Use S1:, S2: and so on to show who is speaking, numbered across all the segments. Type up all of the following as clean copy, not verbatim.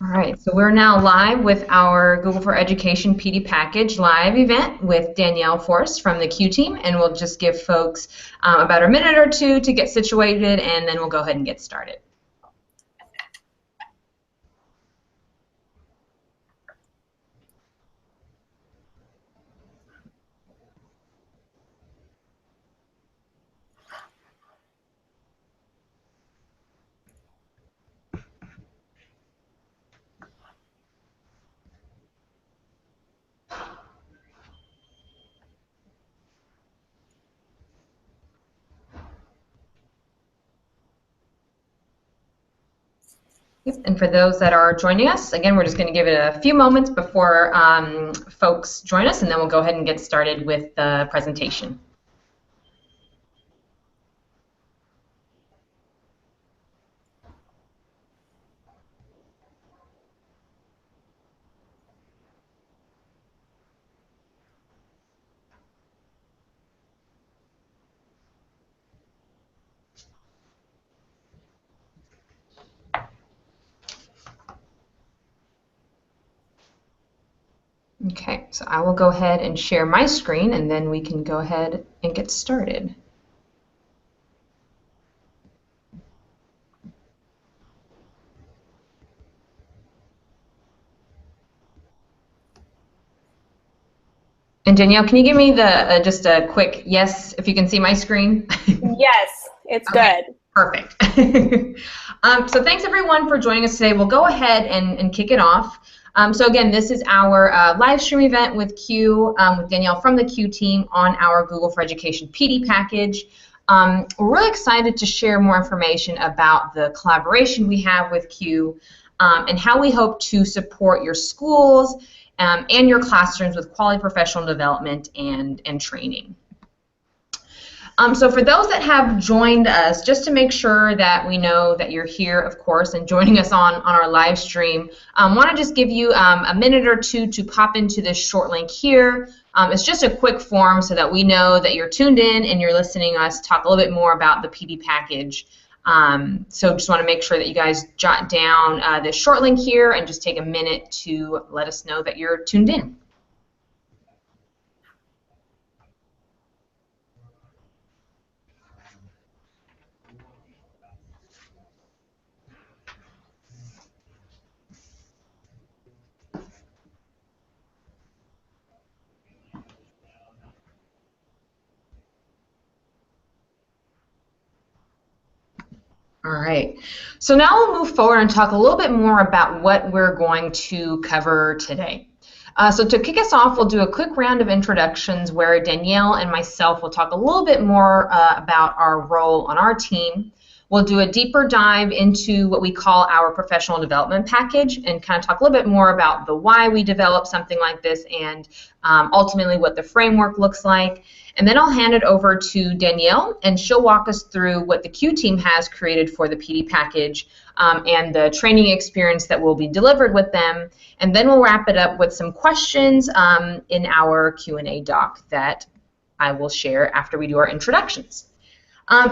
S1: All right, so we're now live with our Google for Education PD Package live event with Danielle Forrest from the Q team, and we'll just give folks about a minute or two to get situated, and then we'll go ahead and get started. And for those that are joining us, again, we're just going to give it a few moments before folks join us, and then we'll go ahead and get started with the presentation. Okay, so I will go ahead and share my screen, and then we can go ahead and get started. And Danielle, can you give me the just a quick yes if you can see my screen?
S2: Yes, it's
S1: okay,
S2: good.
S1: Perfect. So thanks everyone for joining us today. We'll go ahead and kick it off. So again, this is our live stream event with Q, with Danielle from the Q team on our Google for Education PD package. We're really excited to share more information about the collaboration we have with Q and how we hope to support your schools and your classrooms with quality professional development and training. So for those that have joined us, just to make sure that we know that you're here, of course, and joining us on our live stream, I want to just give you a minute or two to pop into this short link here. It's just a quick form so that we know that you're tuned in and you're listening to us talk a little bit more about the PD package. So just want to make sure that you guys jot down this short link here and just take a minute to let us know that you're tuned in. All right, so now we'll move forward and talk a little bit more about what we're going to cover today. So to kick us off, we'll do a quick round of introductions where Danielle and myself will talk a little bit more about our role on our team. We'll do a deeper dive into what we call our professional development package and kind of talk a little bit more about the why we develop something like this and ultimately what the framework looks like. And then I'll hand it over to Danielle, and she'll walk us through what the Q team has created for the PD package and the training experience that will be delivered with them. And then we'll wrap it up with some questions in our Q&A doc that I will share after we do our introductions.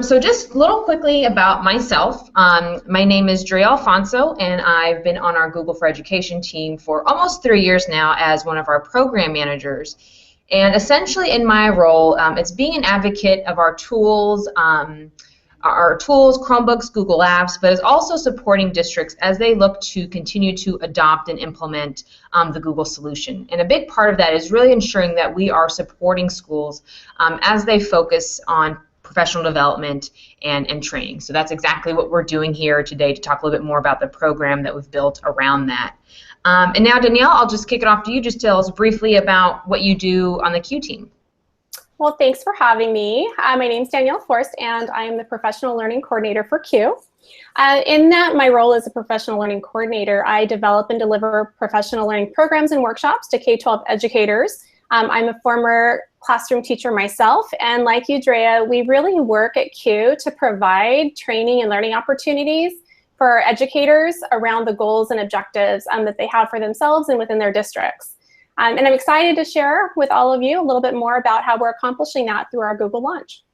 S1: So just a little quickly about myself. My name is Dre Alfonso, and I've been on our Google for Education team for almost 3 years now as one of our program managers. And essentially in my role, it's being an advocate of our tools, Chromebooks, Google Apps, but it's also supporting districts as they look to continue to adopt and implement the Google solution. And a big part of that is really ensuring that we are supporting schools as they focus on professional development and training. So that's exactly what we're doing here today to talk a little bit more about the program that we've built around that. And now, Danielle, I'll just kick it off to you. Just tell us briefly about what you do on the Q team.
S2: Well, thanks for having me. My name is Danielle Forrest, and I am the Professional Learning Coordinator for Q. In that, my role as a Professional Learning Coordinator, I develop and deliver professional learning programs and workshops to K-12 educators. I'm a former classroom teacher myself, and like you, Drea, we really work at Q to provide training and learning opportunities for educators around the goals and objectives that they have for themselves and within their districts. And I'm excited to share with all of you a little bit more about how we're accomplishing that through our Google launch.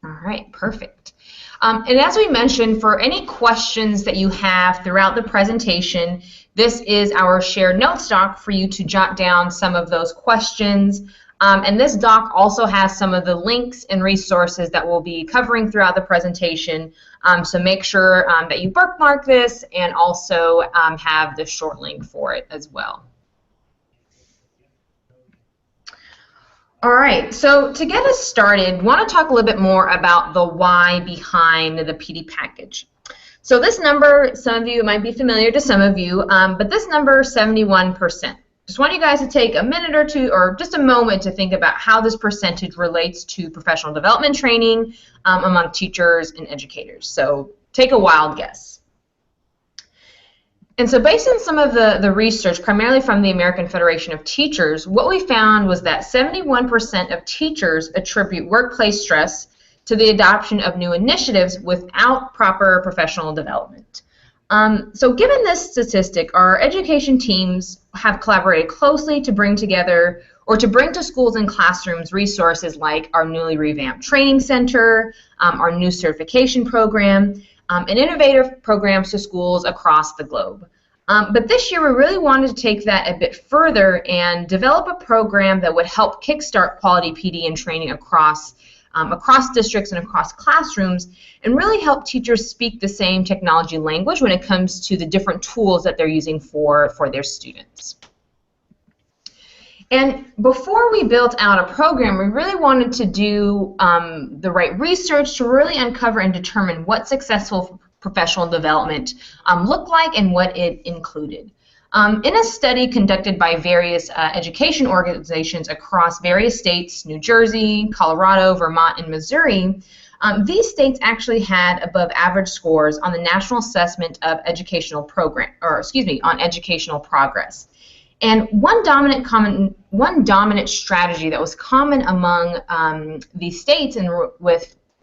S1: All right, perfect. And as we mentioned, for any questions that you have throughout the presentation, this is our shared notes doc for you to jot down some of those questions. And this doc also has some of the links and resources that we'll be covering throughout the presentation. So make sure that you bookmark this and also have the short link for it as well. All right, so to get us started, I want to talk a little bit more about the why behind the PD package. So this number, some of you might be familiar to some of you, but this number, 71%. Just want you guys to take a minute or two, or just a moment to think about how this percentage relates to professional development training among teachers and educators. So take a wild guess. And so based on some of the research, primarily from the American Federation of Teachers, what we found was that 71% of teachers attribute workplace stress to the adoption of new initiatives without proper professional development. So given this statistic, our education teams have collaborated closely to bring together or to bring to schools and classrooms resources like our newly revamped training center, our new certification program, and innovative programs to schools across the globe. But this year we really wanted to take that a bit further and develop a program that would help kickstart quality PD and training across districts and across classrooms, and really help teachers speak the same technology language when it comes to the different tools that they're using for their students. And before we built out a program, we really wanted to do the right research to really uncover and determine what successful professional development looked like and what it included. In a study conducted by various education organizations across various states, New Jersey, Colorado, Vermont, and Missouri, these states actually had above average scores on the National Assessment of Educational on educational progress. And one dominant strategy that was common among these states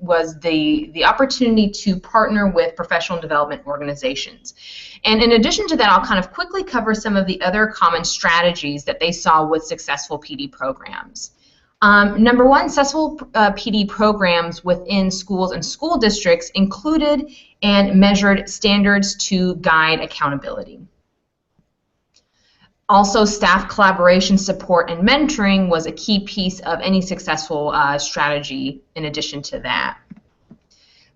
S1: was the opportunity to partner with professional development organizations. And in addition to that, I'll kind of quickly cover some of the other common strategies that they saw with successful PD programs. Number one, successful PD programs within schools and school districts included and measured standards to guide accountability. Also, staff collaboration, support, and mentoring was a key piece of any successful strategy in addition to that.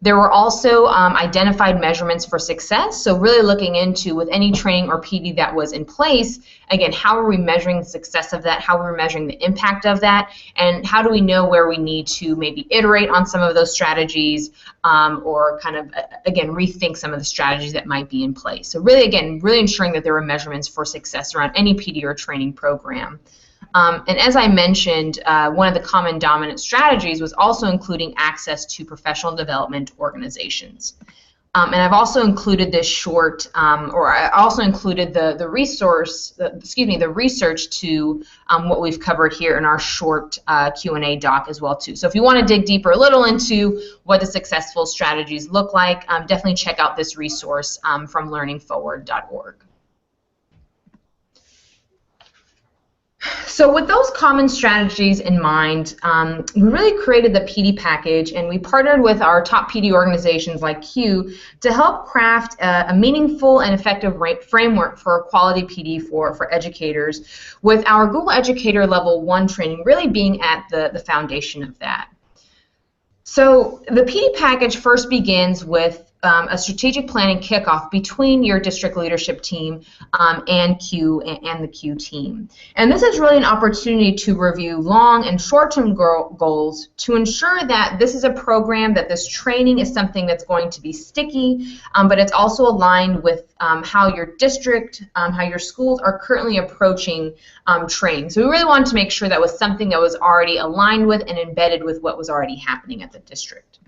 S1: There were also identified measurements for success, so really looking into with any training or PD that was in place, again, how are we measuring the success of that, how are we measuring the impact of that, and how do we know where we need to maybe iterate on some of those strategies or kind of, again, rethink some of the strategies that might be in place. So really, again, really ensuring that there were measurements for success around any PD or training program. And as I mentioned, one of the common dominant strategies was also including access to professional development organizations. And I've also included this short, or I also included the research to what we've covered here in our short Q&A doc as well too. So if you want to dig deeper a little into what the successful strategies look like, definitely check out this resource from learningforward.org. So with those common strategies in mind, we really created the PD package, and we partnered with our top PD organizations like CUE to help craft a meaningful and effective framework for quality PD for educators, with our Google Educator Level 1 training really being at the foundation of that. So the PD package first begins with a strategic planning kickoff between your district leadership team and CUE and the CUE team. And this is really an opportunity to review long and short-term goals to ensure that this is a program, that this training is something that's going to be sticky, but it's also aligned with how your district, how your schools are currently approaching training. So we really wanted to make sure that was something that was already aligned with and embedded with what was already happening at the district.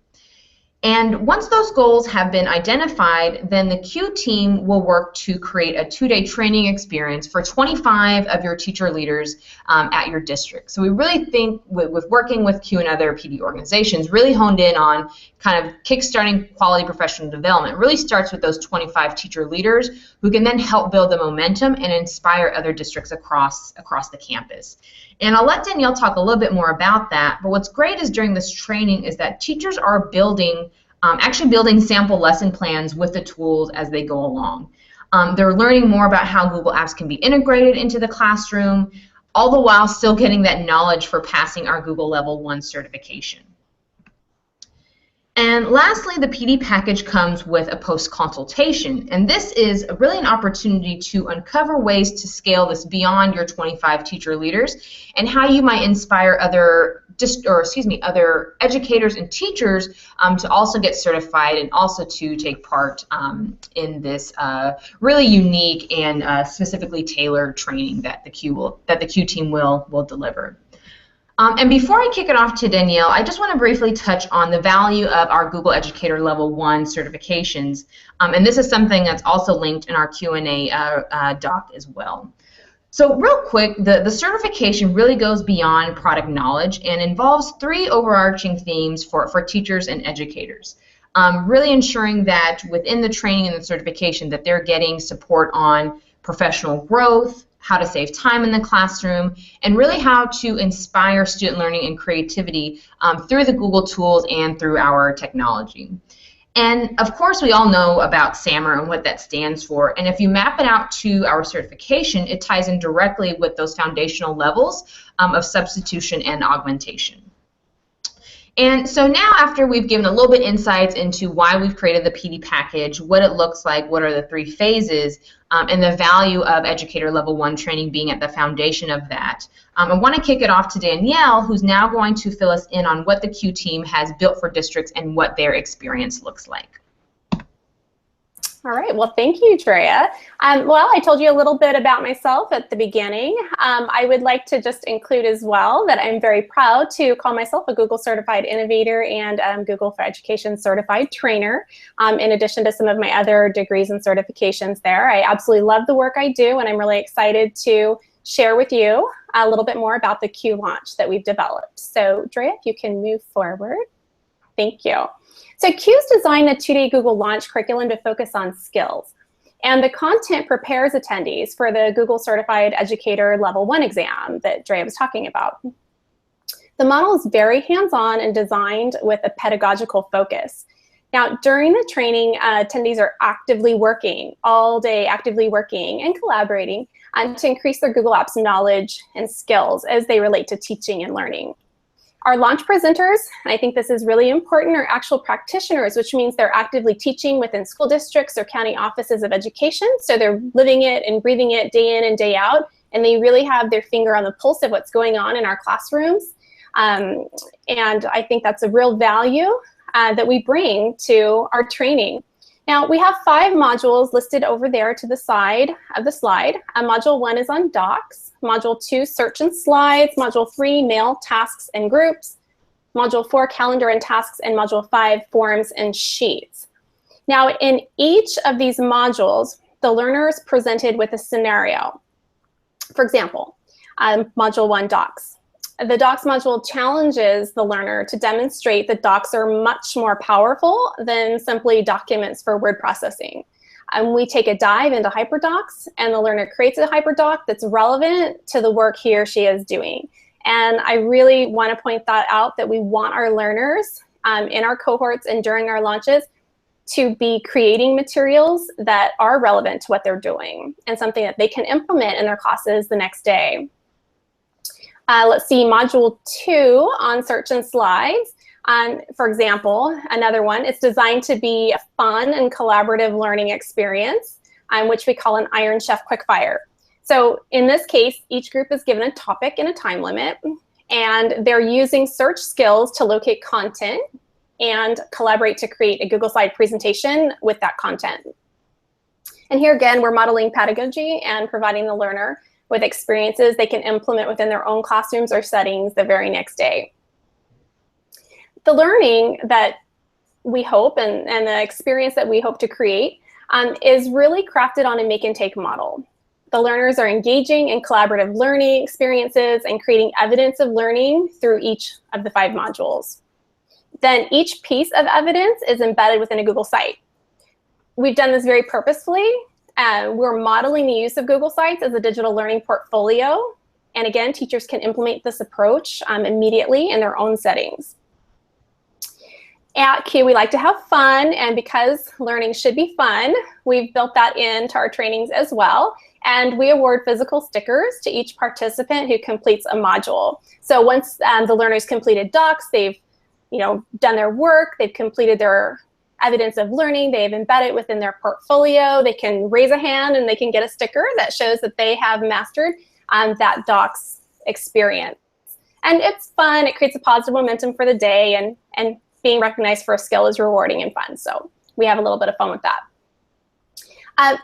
S1: And once those goals have been identified, then the CUE team will work to create a 2-day training experience for 25 of your teacher leaders at your district. So we really think with working with CUE and other PD organizations, really honed in on kind of kickstarting quality professional development. It really starts with those 25 teacher leaders who can then help build the momentum and inspire other districts across the campus. And I'll let Danielle talk a little bit more about that, but what's great is during this training is that teachers are building actually building sample lesson plans with the tools as they go along. They're learning more about how Google Apps can be integrated into the classroom, all the while still getting that knowledge for passing our Google Level 1 certification. And lastly, the PD package comes with a post-consultation, and this is really an opportunity to uncover ways to scale this beyond your 25 teacher leaders and how you might inspire other educators and teachers to also get certified and also to take part in this really unique and specifically tailored training that the Q team will deliver. And before I kick it off to Danielle, I just want to briefly touch on the value of our Google Educator Level 1 certifications. And this is something that's also linked in our Q&A doc as well. So real quick, the certification really goes beyond product knowledge and involves 3 overarching themes for teachers and educators. Really ensuring that within the training and the certification that they're getting support on professional growth, how to save time in the classroom, and really how to inspire student learning and creativity through the Google tools and through our technology. And of course, we all know about SAMR and what that stands for. And if you map it out to our certification, it ties in directly with those foundational levels of substitution and augmentation. And so now, after we've given a little bit insights into why we've created the PD package, what it looks like, what are the 3 phases, and the value of Educator Level 1 training being at the foundation of that, I want to kick it off to Danielle, who's now going to fill us in on what the Q team has built for districts and what their experience looks like.
S2: All right, well, thank you, Drea. Well, I told you a little bit about myself at the beginning. I would like to just include as well that I'm very proud to call myself a Google Certified Innovator and Google for Education Certified Trainer, in addition to some of my other degrees and certifications there. I absolutely love the work I do, and I'm really excited to share with you a little bit more about the Q launch that we've developed. So, Drea, if you can move forward. Thank you. So Q's designed the 2-day Google launch curriculum to focus on skills. And the content prepares attendees for the Google Certified Educator Level 1 exam that Drea was talking about. The model is very hands-on and designed with a pedagogical focus. Now, during the training, attendees are actively working, all day actively working and collaborating to increase their Google Apps knowledge and skills as they relate to teaching and learning. Our launch presenters, and I think this is really important, are actual practitioners, which means they're actively teaching within school districts or county offices of education. So they're living it and breathing it day in and day out, and they really have their finger on the pulse of what's going on in our classrooms. And I think that's a real value that we bring to our training. Now, we have 5 modules listed over there to the side of the slide. Module 1 is on docs. Module 2, search and slides. Module 3, mail, tasks, and groups. Module 4, calendar and tasks. And Module 5, forms and sheets. Now, in each of these modules, the learner is presented with a scenario. For example, Module 1, docs. The docs module challenges the learner to demonstrate that docs are much more powerful than simply documents for word processing. We take a dive into hyperdocs, and the learner creates a hyperdoc that's relevant to the work he or she is doing. And I really want to point that out, that we want our learners in our cohorts and during our launches to be creating materials that are relevant to what they're doing and something that they can implement in their classes the next day. Let's see, Module 2 on search and slides. For example, another one, it's designed to be a fun and collaborative learning experience, which we call an Iron Chef Quickfire. So in this case, each group is given a topic and a time limit, and they're using search skills to locate content and collaborate to create a Google slide presentation with that content. And here again, we're modeling pedagogy and providing the learner with experiences they can implement within their own classrooms or settings the very next day. The learning that we hope and the experience that we hope to create is really crafted on a make and take model. The learners are engaging in collaborative learning experiences and creating evidence of learning through each of the 5 modules. Then each piece of evidence is embedded within a Google site. We've done this very purposefully. We're modeling the use of Google Sites as a digital learning portfolio. And again, teachers can implement this approach immediately in their own settings. At CUE, we like to have fun, and because learning should be fun, we've built that into our trainings as well. And we award physical stickers to each participant who completes a module. So once the learners completed docs, they've done their work, they've completed their evidence of learning, they've embedded it within their portfolio, they can raise a hand and they can get a sticker that shows that they have mastered that docs experience. And it's fun, it creates a positive momentum for the day, and being recognized for a skill is rewarding and fun. So we have a little bit of fun with that.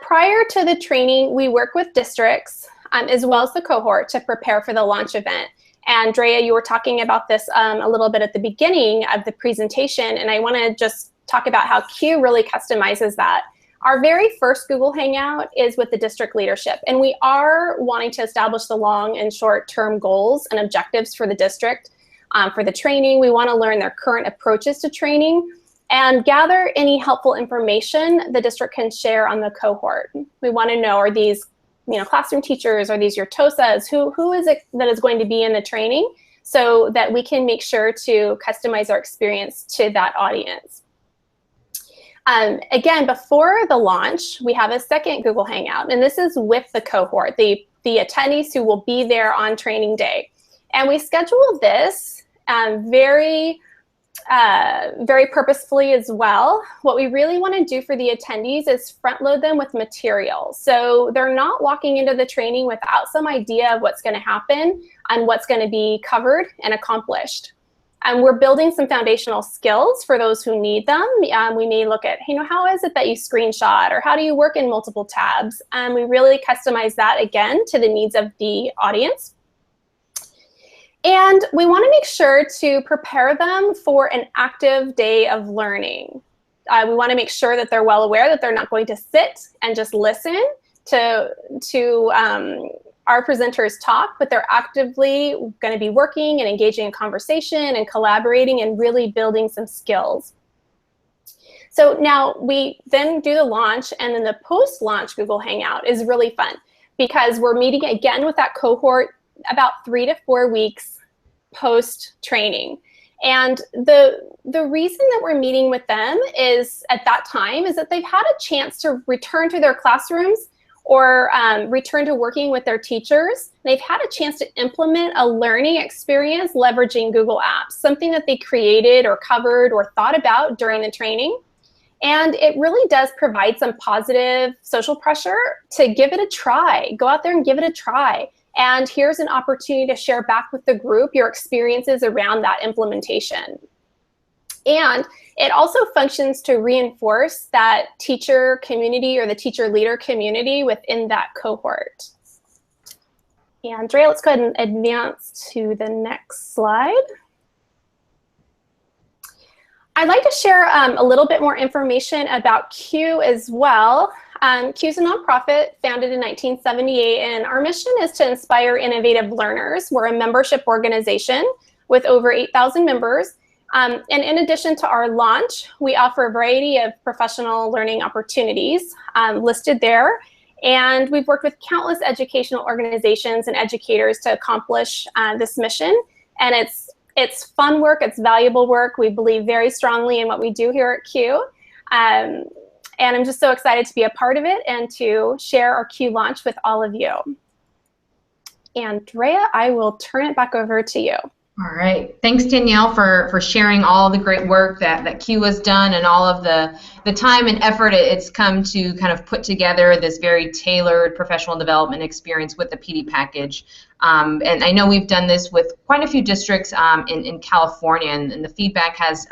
S2: Prior to the training, we work with districts as well as the cohort to prepare for the launch event. And Drea, you were talking about this a little bit at the beginning of the presentation, and I want to just talk about how CUE really customizes that. Our very first Google Hangout is with the district leadership, and we are wanting to establish the long and short-term goals and objectives for the district. For the training, we want to learn their current approaches to training and gather any helpful information the district can share on the cohort. We want to know, are these classroom teachers, are these your TOSAs, who is it that is going to be in the training, so that we can make sure to customize our experience to that audience. Again, before the launch, we have a second Google Hangout, and this is with the cohort, the attendees who will be there on training day. And we schedule this very purposefully as well. What we really want to do for the attendees is front load them with material. So they're not walking into the training without some idea of what's going to happen and what's going to be covered and accomplished. And we're building some foundational skills for those who need them. We may look at, how is it that you screenshot, or how do you work in multiple tabs? And we really customize that, again, to the needs of the audience. And we want to make sure to prepare them for an active day of learning. We want to make sure that they're well aware that they're not going to sit and just listen to our presenters talk, but they're actively going to be working and engaging in conversation and collaborating and really building some skills. So now we then do the launch, and then the post-launch Google Hangout is really fun because we're meeting again with that cohort about 3 to 4 weeks post-training. And the reason that we're meeting with them is at that time is that they've had a chance to return to their classrooms or return to working with their teachers. They've had a chance to implement a learning experience leveraging Google Apps, something that they created or covered or thought about during the training. And it really does provide some positive social pressure to give it a try. Go out there and give it a try. And here's an opportunity to share back with the group your experiences around that implementation. And it also functions to reinforce that teacher community or the teacher leader community within that cohort. And Andrea, let's go ahead and advance to the next slide. I'd like to share a little bit more information about CUE as well. CUE is a nonprofit founded in 1978, and our mission is to inspire innovative learners. We're a membership organization with over 8,000 members. And in addition to our launch, we offer a variety of professional learning opportunities listed there. And we've worked with countless educational organizations and educators to accomplish this mission. And it's fun work, it's valuable work. We believe very strongly in what we do here at CUE. And I'm just so excited to be a part of it and to share our CUE launch with all of you. Andrea, I will turn it back over to you.
S1: All right. Thanks, Danielle, for sharing all the great work that CUE has done and all of the time and effort it's come to kind of put together this very tailored professional development experience with the PD package. And I know we've done this with quite a few districts in California, and the feedback has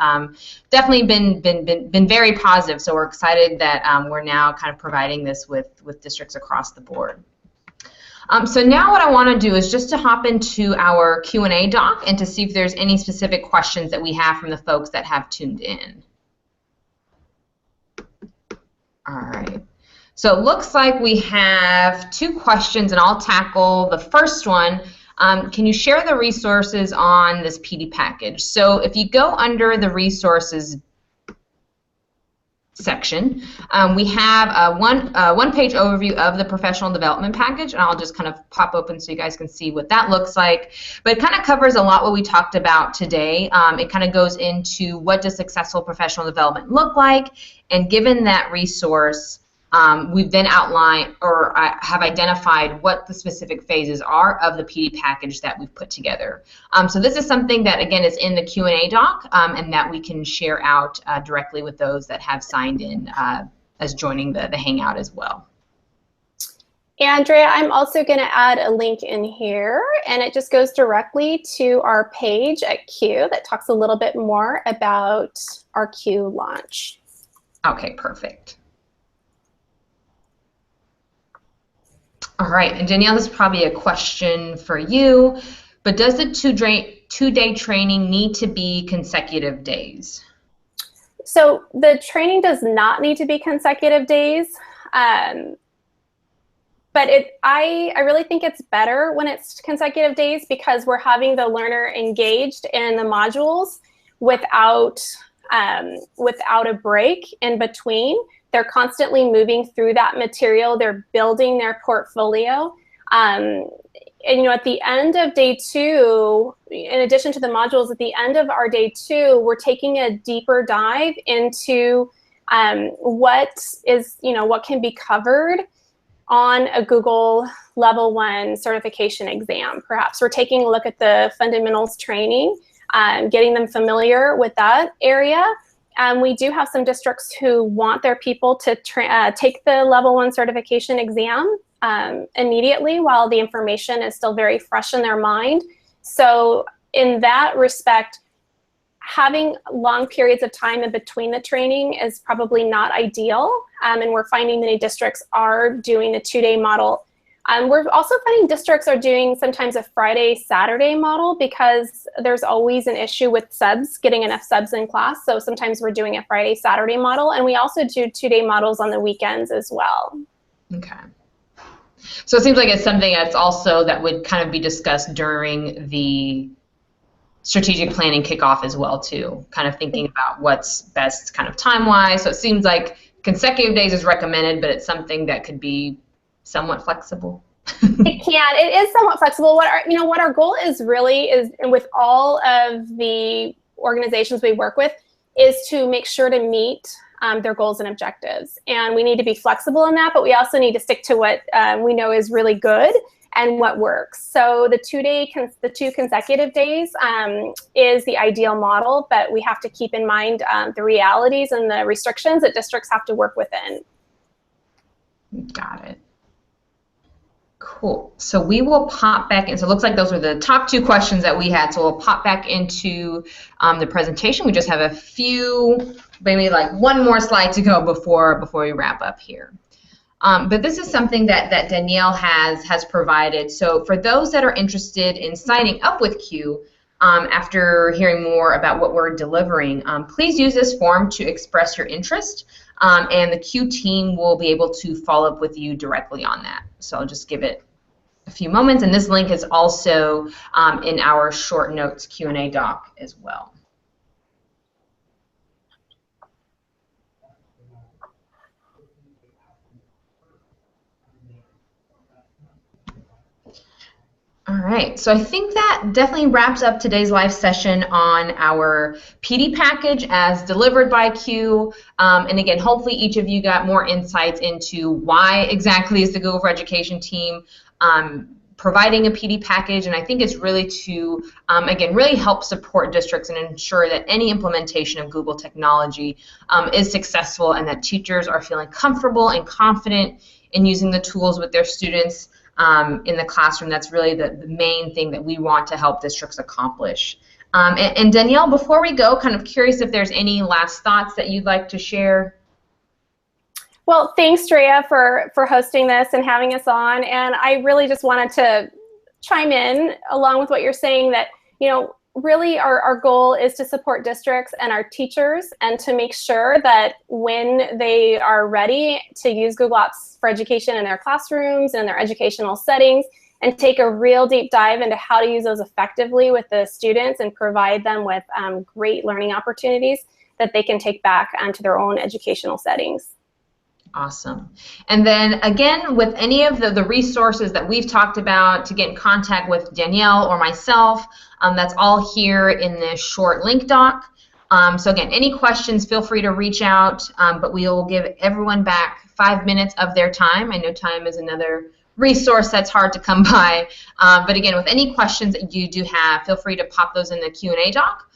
S1: definitely been very positive. So we're excited that we're now kind of providing this with districts across the board. So now what I want to do is just to hop into our Q&A doc and to see if there's any specific questions that we have from the folks that have tuned in. All right. So it looks like we have 2 questions, and I'll tackle the first one. Can you share the resources on this PD package? So if you go under the resources section, we have a one-page overview of the professional development package, and I'll just kind of pop open so you guys can see what that looks like. But it kind of covers a lot what we talked about today. It kind of goes into what does successful professional development look like, and given that resource, we've then outlined or have identified what the specific phases are of the PD package that we've put together. So this is something that, again, is in the Q&A doc, and that we can share out directly with those that have signed in as joining the Hangout as well.
S2: Andrea, I'm also going to add a link in here, and it just goes directly to our page at Q that talks a little bit more about our Q launch.
S1: Okay, perfect. All right, and Danielle, this is probably a question for you, but does the two-day training need to be consecutive days?
S2: So the training does not need to be consecutive days, but I really think it's better when it's consecutive days because we're having the learner engaged in the modules without a break in between. They're constantly moving through that material. They're building their portfolio. And at the end of day 2, in addition to the modules, at the end of our day 2, we're taking a deeper dive into what can be covered on a Google Level 1 certification exam. Perhaps we're taking a look at the fundamentals training, getting them familiar with that area. We do have some districts who want their people to take the Level 1 certification exam immediately while the information is still very fresh in their mind. So in that respect, having long periods of time in between the training is probably not ideal. And we're finding many districts are doing the 2-day model. We're also finding districts are doing sometimes a Friday-Saturday model because there's always an issue with subs, getting enough subs in class. So sometimes we're doing a Friday-Saturday model, and we also do 2-day models on the weekends as well.
S1: Okay. So it seems like it's something that's also that would kind of be discussed during the strategic planning kickoff as well too, kind of thinking about what's best kind of time-wise. So it seems like consecutive days is recommended, but it's something that could be somewhat flexible.
S2: It can. It is somewhat flexible. What our goal is really is, and with all of the organizations we work with, is to make sure to meet their goals and objectives. And we need to be flexible in that, but we also need to stick to what we know is really good and what works. So the 2 consecutive days is the ideal model, but we have to keep in mind the realities and the restrictions that districts have to work within.
S1: Got it. Cool. So we will pop back in. So it looks like those were the top 2 questions that we had. So we'll pop back into the presentation. We just have a few, maybe like one more slide to go before we wrap up here. But this is something that Danielle has provided. So for those that are interested in signing up with Q, after hearing more about what we're delivering, please use this form to express your interest. And the Q team will be able to follow up with you directly on that. So I'll just give it a few moments. And this link is also in our short notes Q&A doc as well. All right, so I think that definitely wraps up today's live session on our PD package as delivered by Q. And again, hopefully each of you got more insights into why exactly is the Google for Education team providing a PD package. And I think it's really to, again, really help support districts and ensure that any implementation of Google technology is successful and that teachers are feeling comfortable and confident in using the tools with their students in the classroom. That's really the main thing that we want to help districts accomplish. And Danielle, before we go, kind of curious if there's any last thoughts that you'd like to share.
S2: Well, thanks, Drea, for hosting this and having us on. And I really just wanted to chime in along with what you're saying that, really our goal is to support districts and our teachers and to make sure that when they are ready to use Google Apps for Education in their classrooms and their educational settings and take a real deep dive into how to use those effectively with the students and provide them with great learning opportunities, that they can take back onto their own educational settings.
S1: Awesome. And then again, with any of the resources that we've talked about to get in contact with Danielle or myself, that's all here in this short link doc. So again, any questions, feel free to reach out, but we will give everyone back 5 minutes of their time. I know time is another resource that's hard to come by, but again, with any questions that you do have, feel free to pop those in the Q&A doc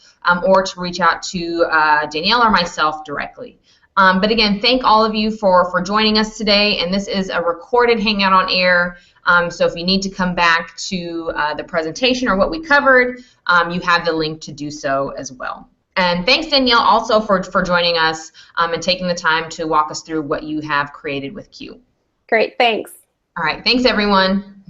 S1: or to reach out to Danielle or myself directly. But again, thank all of you for joining us today, and this is a recorded Hangout on Air, so if you need to come back to the presentation or what we covered, you have the link to do so as well. And thanks, Danielle, also for joining us and taking the time to walk us through what you have created with Q.
S2: Great, thanks.
S1: All right, thanks, everyone.